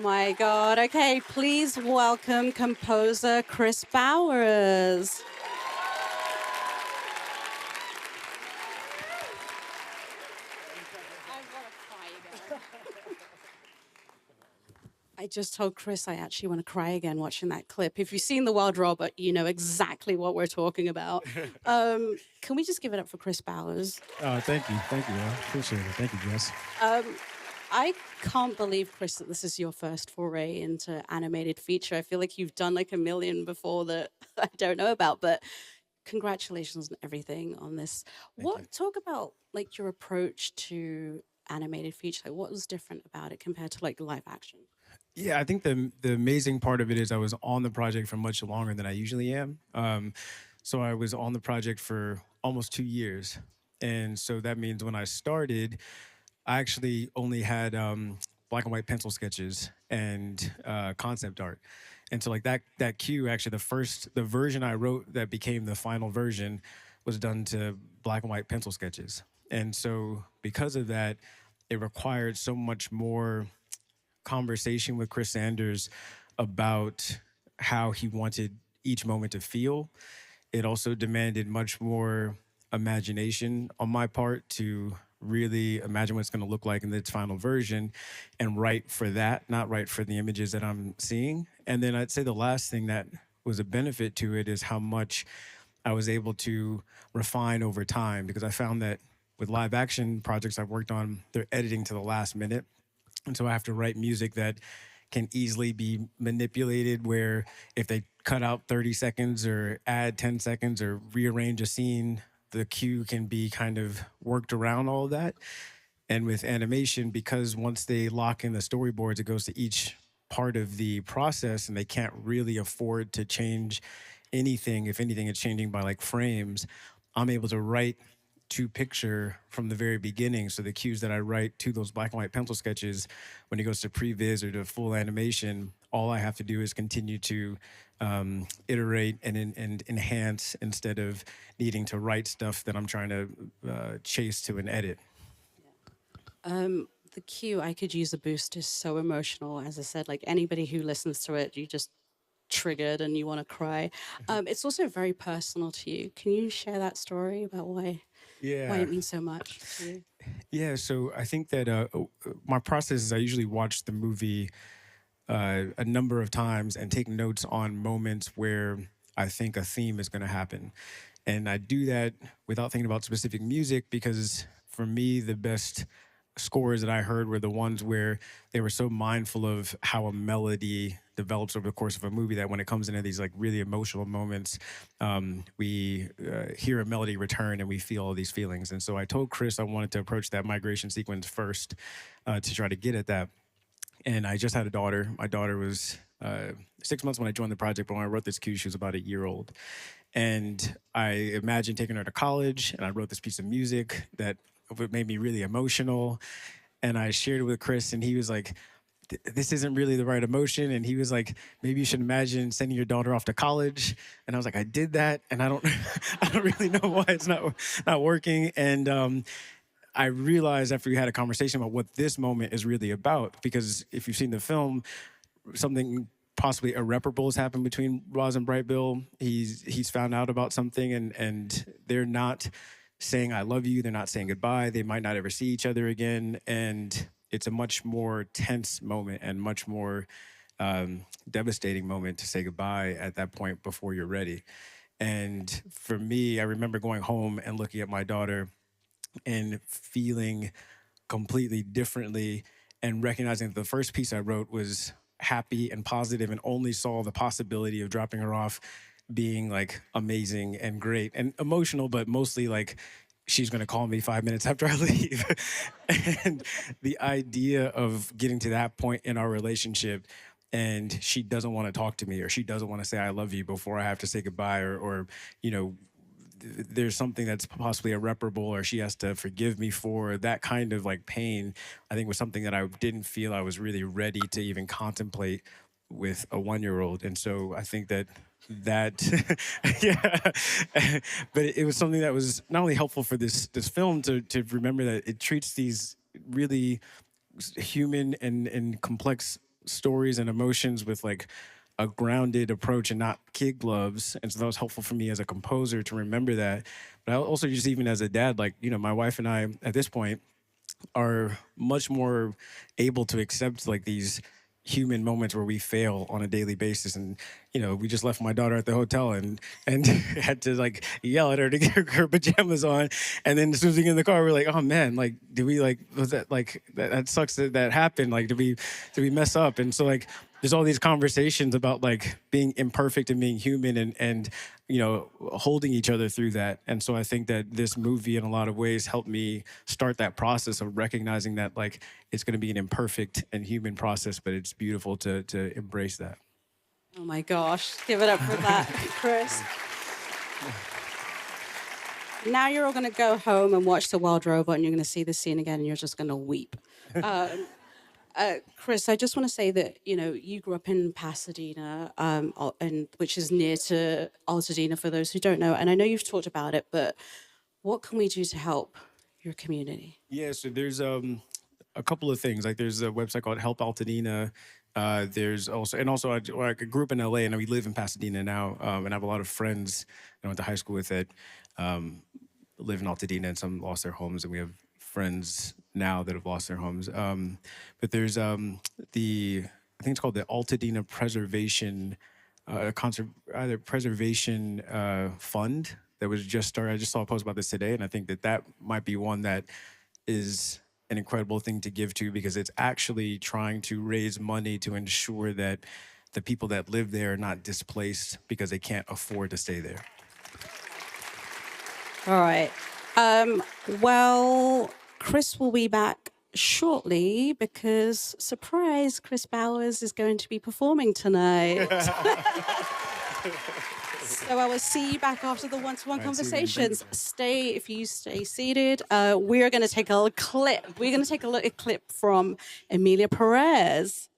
my God. Okay, please welcome composer Kris Bowers. I just told Kris I actually want to cry again watching that clip. If you've seen The Wild Robert, you know exactly what we're talking about. Can we just give it up for Kris Bowers? Thank you. Thank you. I appreciate it. Thank you, Jess. I can't believe, Kris, that this is your first foray into animated feature. I feel like you've done like a million before that I don't know about, but congratulations on everything on this. Talk about like your approach to animated feature. Like, what was different about it compared to like live action? Yeah, I think the amazing part of it is I was on the project for much longer than I usually am. So I was on the project for almost 2 years. And so that means when I started, I actually only had black and white pencil sketches and concept art. And so like that cue, actually the version I wrote that became the final version was done to black and white pencil sketches. And so because of that, it required so much more conversation with Chris Sanders about how he wanted each moment to feel. It also demanded much more imagination on my part to really imagine what it's going to look like in its final version and write for that, not write for the images that I'm seeing. And then I'd say the last thing that was a benefit to it is how much I was able to refine over time, because I found that with live action projects I've worked on, they're editing to the last minute. And so I have to write music that can easily be manipulated, where if they cut out 30 seconds or add 10 seconds or rearrange a scene, the cue can be kind of worked around all of that. And with animation, because once they lock in the storyboards, it goes to each part of the process and they can't really afford to change anything. If anything, it's changing by like frames. I'm able to write to picture from the very beginning. So the cues that I write to those black and white pencil sketches, when it goes to previs or to full animation, all I have to do is continue to iterate and enhance instead of needing to write stuff that I'm trying to chase to an edit. The cue "I Could Use a Boost" is so emotional. As I said, like anybody who listens to it, you just triggered and you want to cry. It's also very personal to you. Can you share that story about why Yeah. it means so much to you? Yeah, so I think that my process is I usually watch the movie a number of times and take notes on moments where I think a theme is going to happen. And I do that without thinking about specific music, because for me, the best scores that I heard were the ones where they were so mindful of how a melody develops over the course of a movie that when it comes into these like really emotional moments, we hear a melody return and we feel all these feelings. And so I told Kris I wanted to approach that migration sequence first to try to get at that. And I just had a daughter. My daughter was 6 months when I joined the project, but when I wrote this cue, she was about a year old. And I imagined taking her to college, and I wrote this piece of music that made me really emotional. And I shared it with Kris, and he was like, this isn't really the right emotion. And he was like, maybe you should imagine sending your daughter off to college. And I was like, I did that, and I don't, I don't really know why it's not working. And I realized after we had a conversation about what this moment is really about, because if you've seen the film, something possibly irreparable has happened between Roz and Brightbill. He's found out about something, and they're not saying I love you. They're not saying goodbye. They might not ever see each other again. And it's a much more tense moment and much more devastating moment to say goodbye at that point before you're ready. And for me, I remember going home and looking at my daughter and feeling completely differently, and recognizing that the first piece I wrote was happy and positive and only saw the possibility of dropping her off being like amazing and great and emotional, but mostly like she's going to call me 5 minutes after I leave. And the idea of getting to that point in our relationship and she doesn't want to talk to me, or she doesn't want to say I love you before I have to say goodbye, or you know, there's something that's possibly irreparable, or she has to forgive me for that kind of like pain, I think was something that I didn't feel I was really ready to even contemplate with a 1-year-old. And so I think that yeah, but it was something that was not only helpful for this film to remember that it treats these really human and complex stories and emotions with like a grounded approach and not kid gloves. And so that was helpful for me as a composer to remember that. But I also just even as a dad, like, you know, my wife and I at this point are much more able to accept like these human moments where we fail on a daily basis. And you know, we just left my daughter at the hotel and had to like yell at her to get her pajamas on. And then as soon as we get in the car, we're like, oh man, like did we like, was that like that sucks that happened, like did we mess up? And so like there's all these conversations about like being imperfect and being human and you know, holding each other through that. And so I think that this movie in a lot of ways helped me start that process of recognizing that like it's going to be an imperfect and human process, but it's beautiful to embrace that. Oh my gosh, give it up for that, Kris. Now you're all going to go home and watch The Wild Robot, and you're going to see the scene again, and you're just going to weep. Kris, I just want to say that, you know, you grew up in Pasadena, and which is near to Altadena for those who don't know. And I know you've talked about it, but what can we do to help your community? Yeah, so there's a couple of things. Like there's a website called Help Altadena. There's also, and also I grew up in LA and we live in Pasadena now, and I have a lot of friends I went to high school with that live in Altadena, and some lost their homes, and we have friends now that have lost their homes. But there's I think it's called the Altadena Preservation either Preservation Fund that was just started. I just saw a post about this today, and I think that that might be one that is an incredible thing to give to, because it's actually trying to raise money to ensure that the people that live there are not displaced because they can't afford to stay there. All right. Well, Kris will be back shortly because, surprise, Kris Bowers is going to be performing tonight. So I will see you back after the one-to-one conversations. If you stay seated. We're going to take a clip. We're going to take a little clip from Emilia Perez.